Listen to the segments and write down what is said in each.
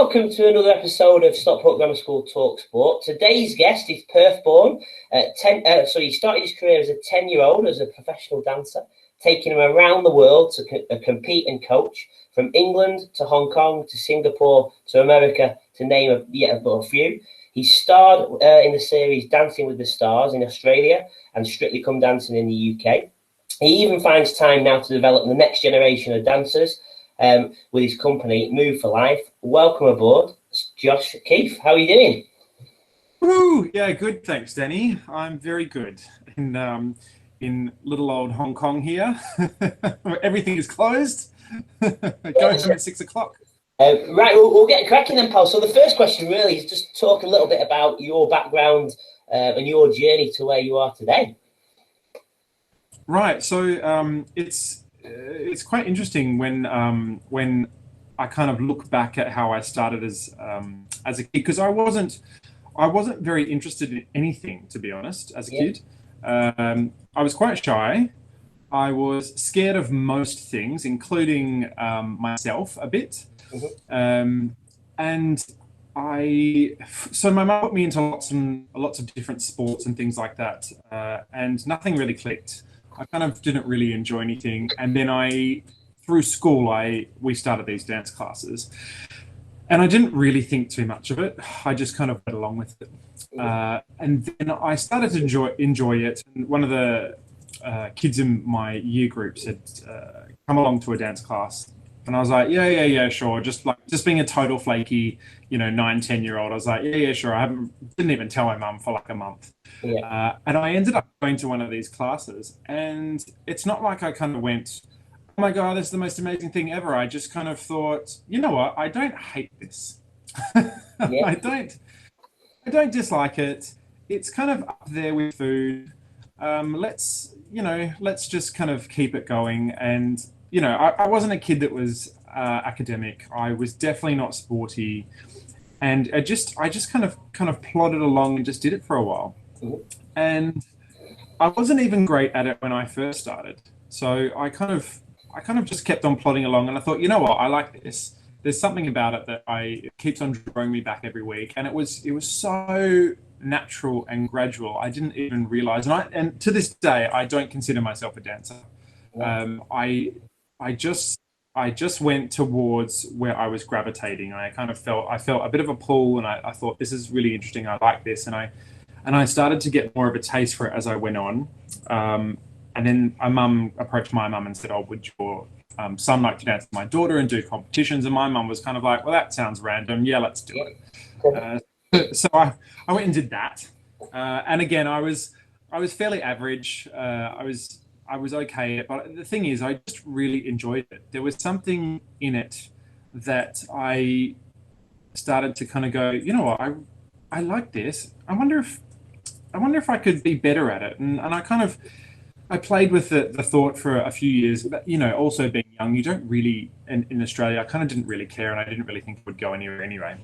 welcome to another episode of Stockport Grammar School Talks Sport. Today's guest is Perth-born. He started his career as a 10-year-old as a professional dancer, taking him around the world to compete and coach, from England to Hong Kong to Singapore to America, to name yet but a few. He starred in the series Dancing with the Stars in Australia and Strictly Come Dancing in the UK. He even finds time now to develop the next generation of dancers with his company, Move for Life. Welcome aboard, Josh Keefe. How are you doing? Woo! Yeah, good. Thanks, Danny. I'm very good. In little old Hong Kong here, everything is closed. Going home at 6 o'clock. Right, we'll get cracking then, pal. So the first question really is just talk a little bit about your background and your journey to where you are today. Right. So it's quite interesting when I kind of look back at how I started as a kid, because I wasn't very interested in anything, to be honest, as a kid. I was quite shy. I was scared of most things, including myself a bit. And so my mum put me into lots of different sports and things like that, and nothing really clicked. I kind of didn't really enjoy anything, and then through school we started these dance classes, and I didn't really think too much of it. I just kind of went along with it, and then I started to enjoy it. And one of the kids in my year group said, "Come along to a dance class." And I was like, yeah, sure. Just being a total flaky, 9-10-year-old. I was like, yeah, sure. Didn't even tell my mum for like a month. And I ended up going to one of these classes, and it's not like I kind of went, oh my God, this is the most amazing thing ever. I just kind of thought, you know what? I don't hate this. I don't dislike it. It's kind of up there with food. Let's just kind of keep it going. And I wasn't a kid that was academic. I was definitely not sporty, and I just kind of plodded along and just did it for a while. And I wasn't even great at it when I first started. So I kind of just kept on plodding along, and I thought, you know what, I like this. There's something about it that it keeps on drawing me back every week, and it was so natural and gradual. I didn't even realize, and to this day, I don't consider myself a dancer. I just went towards where I was gravitating. I felt a bit of a pull, and I thought, this is really interesting. I like this, and I started to get more of a taste for it as I went on. And then my mum approached my mum and said, "Oh, would your son like to dance with my daughter and do competitions?" And my mum was kind of like, "Well, that sounds random. Yeah, let's do it." So I went and did that. And again, I was fairly average. I was okay, but the thing is, I just really enjoyed it. There was something in it that I started to kind of go, you know what, I like this. I wonder if I could be better at it. And I played with the thought for a few years. But, also being young, you don't really, in Australia, I kind of didn't really care, and I didn't really think it would go anywhere anyway.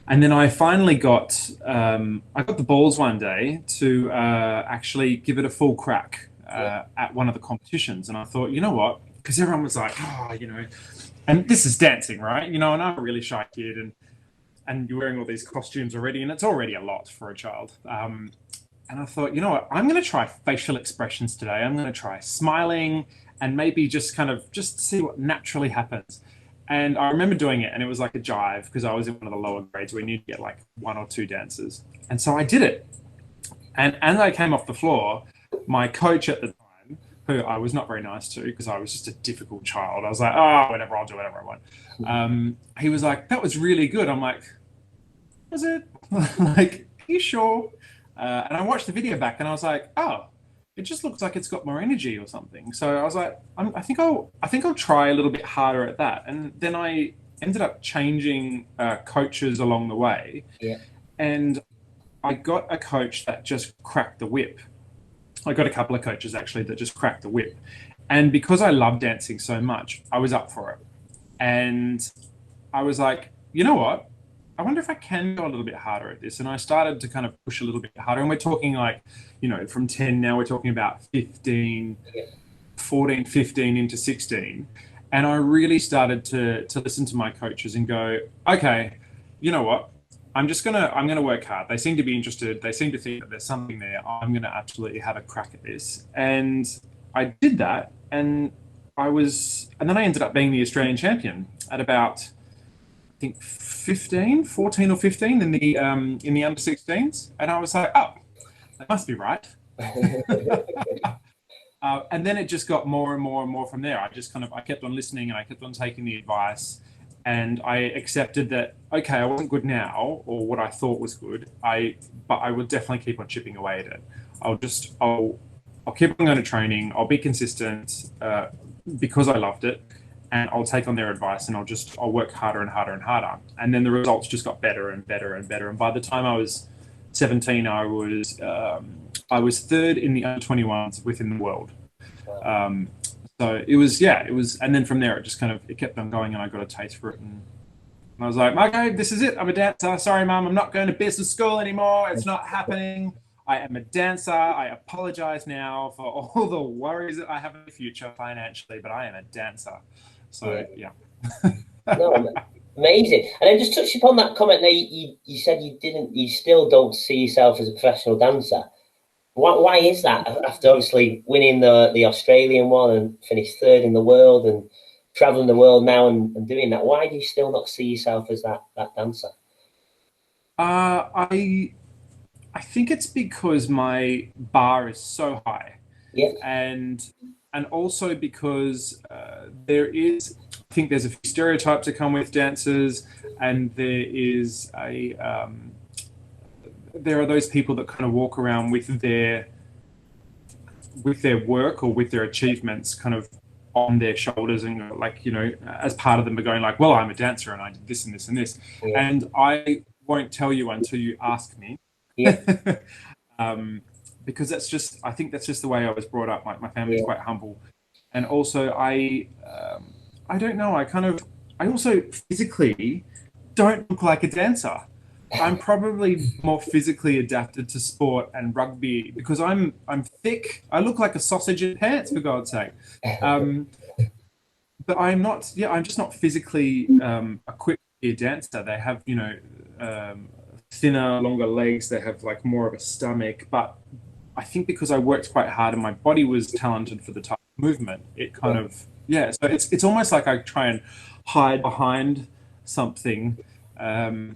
And then I finally got the balls one day to actually give it a full crack at one of the competitions. And I thought, you know what, because everyone was like, and this is dancing, right? And I'm a really shy kid, and you're wearing all these costumes already, and it's already a lot for a child. And I thought, you know what, I'm going to try facial expressions today. I'm going to try smiling and maybe just see what naturally happens. And I remember doing it, and it was like a jive, because I was in one of the lower grades where you need to get like 1 or 2 dancers. And so I did it. And as I came off the floor, my coach at the time, who I was not very nice to because I was just a difficult child, I was like, oh, whatever, I'll do whatever I want. He was like, that was really good. I'm like, was it? Like, are you sure? And I watched the video back, and I was like, oh, it just looks like it's got more energy or something. So I was like, I think I'll try a little bit harder at that. And then I ended up changing coaches along the way. And I got a coach that just cracked the whip. I got a couple of coaches actually that just cracked the whip. And because I love dancing so much, I was up for it. And I was like, you know what? I wonder if I can go a little bit harder at this. And I started to kind of push a little bit harder. And we're talking like, from 10 now, we're talking about 15, 14, 15 into 16. And I really started to listen to my coaches and go, okay, you know what? I'm gonna work hard. They seem to be interested. They seem to think that there's something there. I'm gonna absolutely have a crack at this. And I did that, and and then I ended up being the Australian champion at about, I think 14 or 15 in the under 16s. And I was like, oh, that must be right. And then it just got more and more and more from there. I kept on listening and I kept on taking the advice, and I accepted that, okay, I wasn't good now, or what I thought was good. But I will definitely keep on chipping away at it. I'll keep on going to training. I'll be consistent because I loved it, and I'll take on their advice, and I'll work harder and harder and harder. And then the results just got better and better and better. And by the time I was 17, I was third in the under-21s within the world. So it was, and then from there it kept on going, and I got a taste for it, and I was like, okay, this is it. I'm a dancer. Sorry, Mum, I'm not going to business school anymore. It's not happening. I am a dancer. I apologize now for all the worries that I have in the future financially, but I am a dancer. So yeah. No, amazing. And then just touch upon that comment there. You said you still don't see yourself as a professional dancer. Why is that? After obviously winning the Australian one and finished third in the world and traveling the world now and doing that, why do you still not see yourself as that dancer? I think it's because my bar is so high. Yeah. And also because I think there's a few stereotypes that come with dancers, and there are those people that kind of walk around with their work or with their achievements kind of on their shoulders, and as part of them are going like, well, I'm a dancer and I did this and this and this. Yeah. And I won't tell you until you ask me. Yeah. Because I think that's just the way I was brought up. My family is quite humble. And also I don't know, I also physically don't look like a dancer. I'm probably more physically adapted to sport and rugby because I'm thick. I look like a sausage in pants, for God's sake. But I'm not. Yeah, I'm just not physically equipped to be a dancer. They have, thinner, longer legs. They have like more of a stomach. But I think because I worked quite hard and my body was talented for the type of movement, it kind of So it's almost like I try and hide behind something. I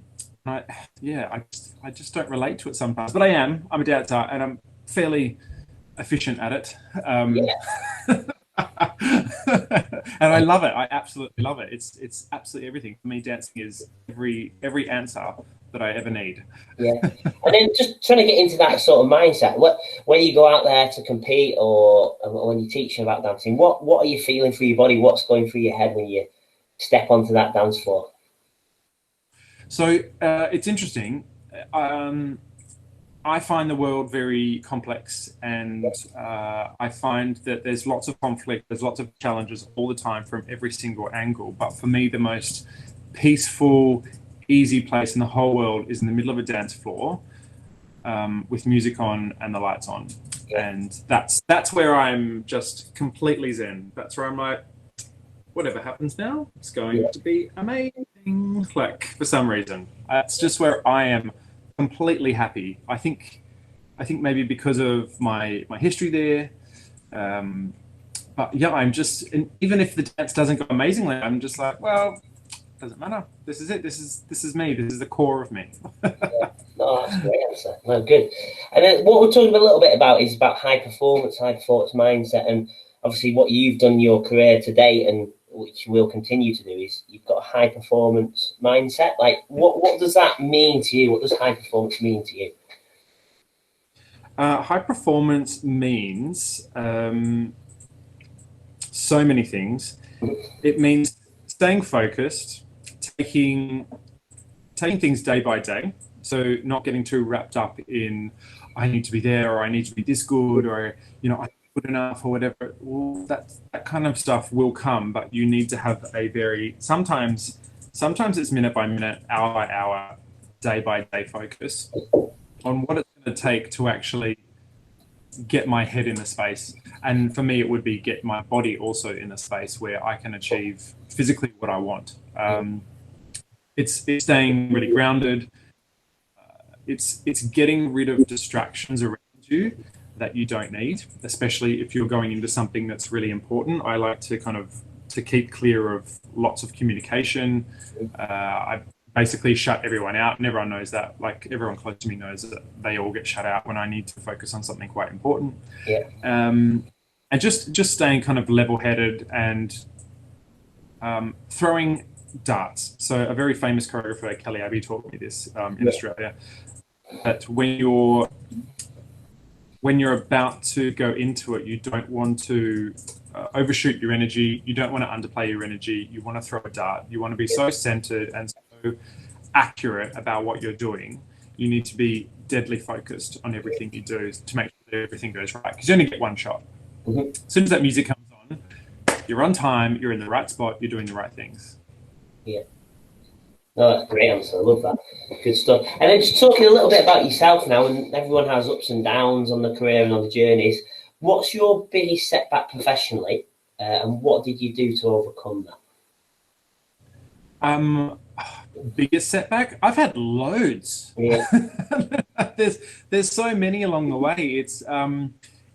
just don't relate to it sometimes, but I'm a dancer and I'm fairly efficient at it. And I love it. I absolutely love it. It's absolutely everything for me. Dancing is every answer that I ever need. Yeah. And then just trying to get into that sort of mindset, when you go out there to compete or when you're teaching about dancing, what are you feeling through your body? What's going through your head when you step onto that dance floor? So it's interesting. I find the world very complex, and I find that there's lots of conflict, there's lots of challenges all the time from every single angle. But for me, the most peaceful, easy place in the whole world is in the middle of a dance floor with music on and the lights on. Yeah. And that's where I'm just completely zen. That's where I'm like, whatever happens now, it's going to be amazing. Like, for some reason, it's just where I am completely happy. I think maybe because of my history there. But yeah, I'm just, and even if the dance doesn't go amazingly, I'm just like, well, doesn't matter. This is it. This is me. This is the core of me. No, that's a great answer. No, good. And then what we're talking a little bit about is about high performance mindset, and obviously what you've done in your career to date, and which you will continue to do, is you've got a high performance mindset. Like, what does that mean to you? What does high performance mean to you? High performance means so many things. It means staying focused, taking things day by day. So not getting too wrapped up in, I need to be there, or I need to be this good, or I'm good enough, or whatever. Well, that kind of stuff will come, but you need to have a very sometimes it's minute by minute, hour by hour, day by day focus on what it's going to take to actually get my head in the space. And for me, it would be get my body also in a space where I can achieve physically what I want. It's staying really grounded. It's getting rid of distractions around you that you don't need, especially if you're going into something that's really important. I like to to keep clear of lots of communication. I basically shut everyone out, and everyone knows that. Like, everyone close to me knows that they all get shut out when I need to focus on something quite important. Yeah. And just staying kind of level-headed and throwing darts. So a very famous choreographer, Kelly Abbey, taught me this in Australia. That when you're about to go into it, you don't want to overshoot your energy. You don't want to underplay your energy. You want to throw a dart. You want to be so centered and so accurate about what you're doing. You need to be deadly focused on everything you do to make sure that everything goes right, because you only get one shot. As soon as that music comes on, you're on time, you're in the right spot, you're doing the right things. Yeah. No, that's a great answer. I love that. Good stuff. And then just talking a little bit about yourself now, and everyone has ups and downs on the career and on the journeys. What's your biggest setback professionally, and what did you do to overcome that? Biggest setback? I've had loads. Yeah. There's so many along the way.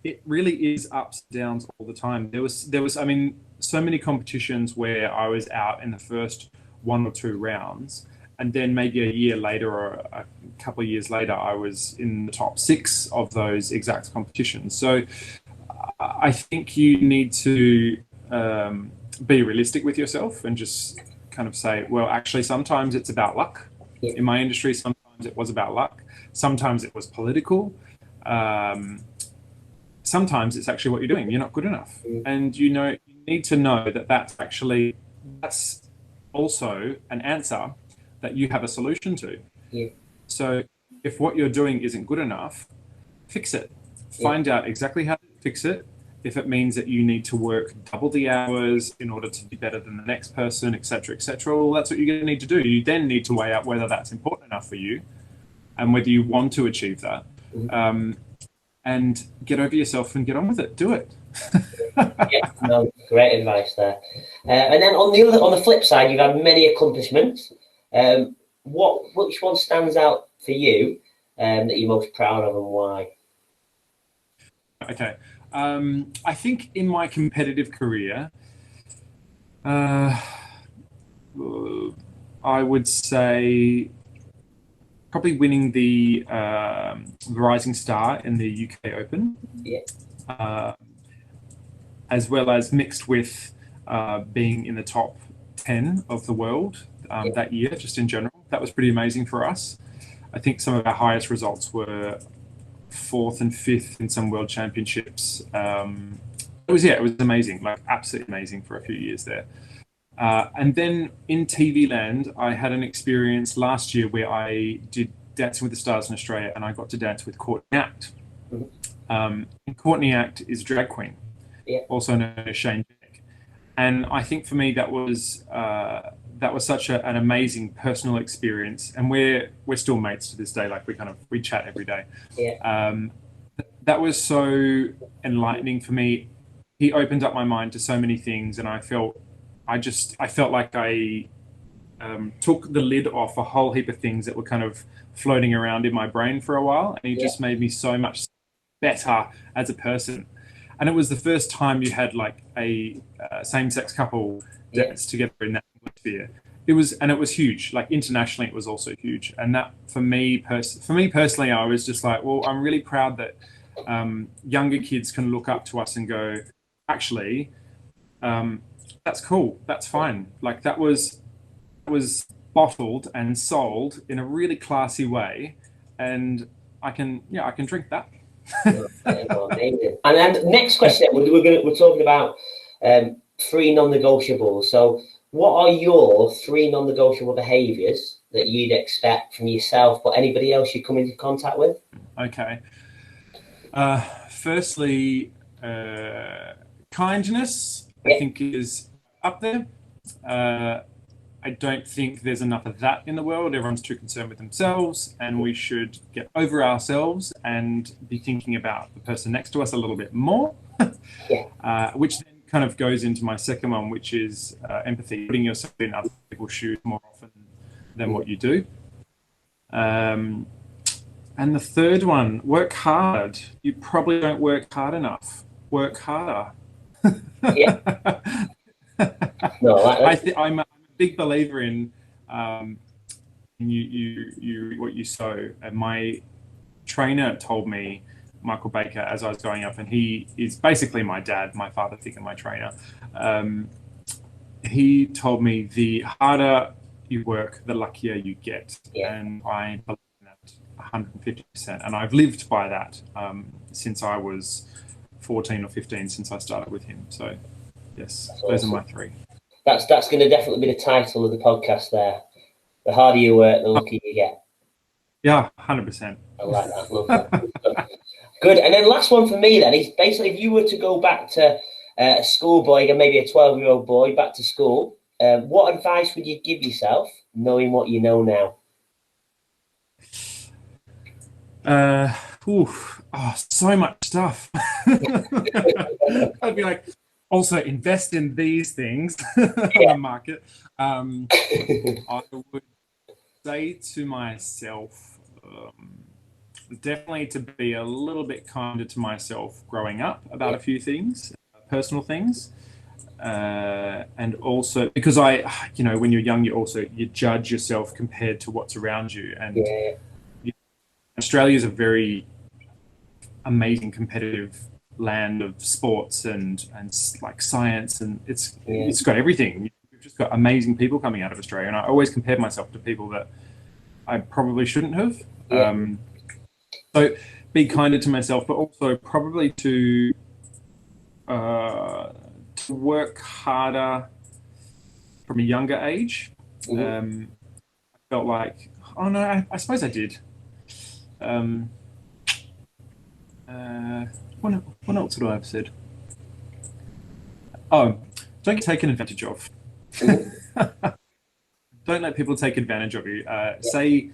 It really is ups and downs all the time. There was I mean, so many competitions where I was out in the first 1 or 2 rounds, and then maybe a year later or a couple of years later, I was in the top 6 of those exact competitions. So I think you need to be realistic with yourself and just kind of say, well, actually, sometimes it's about luck. Yeah. In my industry, sometimes it was about luck. Sometimes it was political. Sometimes it's actually what you're doing. You're not good enough. And you need to know that that's also an answer that you have a solution to. Yeah. So if what you're doing isn't good enough, fix it. Find out exactly how to fix it. If it means that you need to work double the hours in order to be better than the next person, etc., well, that's what you're going to need to do. You then need to weigh out whether that's important enough for you and whether you want to achieve that. And get over yourself and get on with it. Do it. Yeah, no, great advice there. And then on the flip side, you've had many accomplishments. Which one stands out for you that you're most proud of, and why? Okay. I think in my competitive career, I would say probably winning the Rising Star in the UK Open. Yeah. As well as mixed with being in the top 10 of the world that year, just in general. That was pretty amazing for us. I think some of our highest results were 4th and 5th in some world championships. It was amazing, like absolutely amazing for a few years there. And then in TV land, I had an experience last year where I did Dancing with the Stars in Australia, and I got to dance with Courtney Act. And Courtney Act is a drag queen, also known as Shane Beck. And I think for me that was such an amazing personal experience, and we're still mates to this day. Like we chat every day. That was so enlightening for me. He opened up my mind to so many things, and I felt like I took the lid off a whole heap of things that were kind of floating around in my brain for a while, and he just made me so much better as a person. And it was the first time you had like a same-sex couple dance together in that atmosphere. It was huge. Like internationally, it was also huge. And that for me personally, I was just like, well, I'm really proud that younger kids can look up to us and go, actually, that's cool. That's fine. Like that was bottled and sold in a really classy way, and I can drink that. Amazing. And then next question, we're talking about 3 non-negotiables. So what are your 3 non-negotiable behaviors that you'd expect from yourself or anybody else you come into contact with? Okay. Firstly, kindness, I think is up there. I don't think there's enough of that in the world. Everyone's too concerned with themselves, and we should get over ourselves and be thinking about the person next to us a little bit more. Which then kind of goes into my second one, which is empathy, putting yourself in other people's shoes more often than what you do. And the third one, work hard. You probably don't work hard enough. Work harder. Yeah. No, I'm a big believer in you what you sow. And my trainer told me, Michael Baker, as I was going up, and he is basically my dad, my father figure, my trainer. He told me the harder you work, the luckier you get. And I believe in that 150%. And I've lived by that since I was 14 or 15, since I started with him. So yes, those are my three. That's going to definitely be the title of the podcast there. The harder you work, the luckier you get. Yeah, 100%. I like that. Love that. Good. And then last one for me then is basically, if you were to go back to a schoolboy, maybe a 12-year-old boy, back to school, what advice would you give yourself, knowing what you know now? So much stuff. I'd be like, also invest in these things on the market. I would say to myself, definitely to be a little bit kinder to myself growing up about a few things, personal things. And also because when you're young, you judge yourself compared to what's around you. And Australia is a very amazing competitive land of sports and like science, and it's got everything. We've just got amazing people coming out of Australia, and I always compared myself to people that I probably shouldn't have. So be kinder to myself, but also probably to work harder from a younger age. I felt like, I suppose I did. What else would I have said? Don't get taken advantage of. Don't let people take advantage of you. Say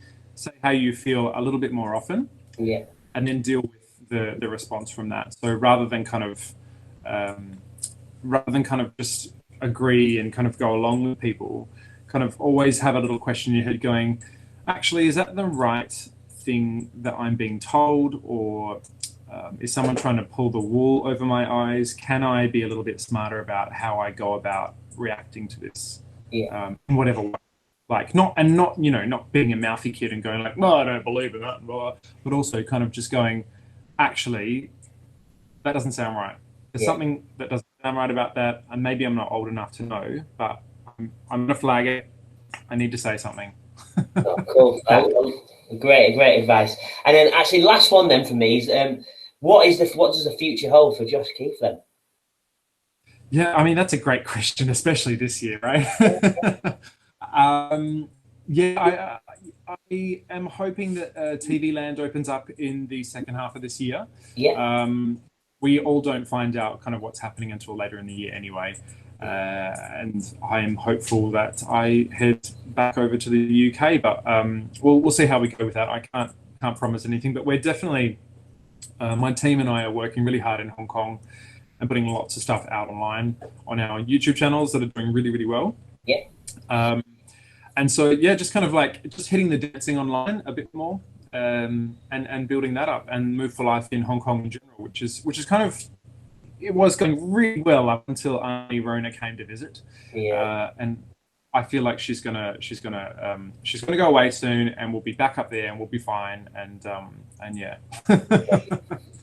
how you feel a little bit more often, and then deal with the response from that. So rather than kind of just agree and kind of go along with people, kind of always have a little question in your head going, actually, is that the right thing that I'm being told, or is someone trying to pull the wool over my eyes? Can I be a little bit smarter about how I go about reacting to this? In whatever way. Like not being a mouthy kid and going like, no, I don't believe in that, but also kind of just going, actually, that doesn't sound right. There's something that doesn't sound right about that, and maybe I'm not old enough to know, but I'm going to flag it. I need to say something. Cool. Great advice. And then actually, last one then for me is, what does the future hold for Josh Keefe then? Yeah, I mean, that's a great question, especially this year, right? I am hoping that TV land opens up in the second half of this year. We all don't find out kind of what's happening until later in the year anyway. And I am hopeful that I head back over to the UK, but we'll see how we go with that. I can't promise anything, but we're definitely, my team and I are working really hard in Hong Kong and putting lots of stuff out online on our YouTube channels that are doing really, really well. And so, just kind of like just hitting the dancing online a bit more, and building that up, and Move for Life in Hong Kong in general, which is kind of, it was going really well up until Auntie Rona came to visit. And I feel like she's gonna go away soon, and we'll be back up there, and we'll be fine. And yeah.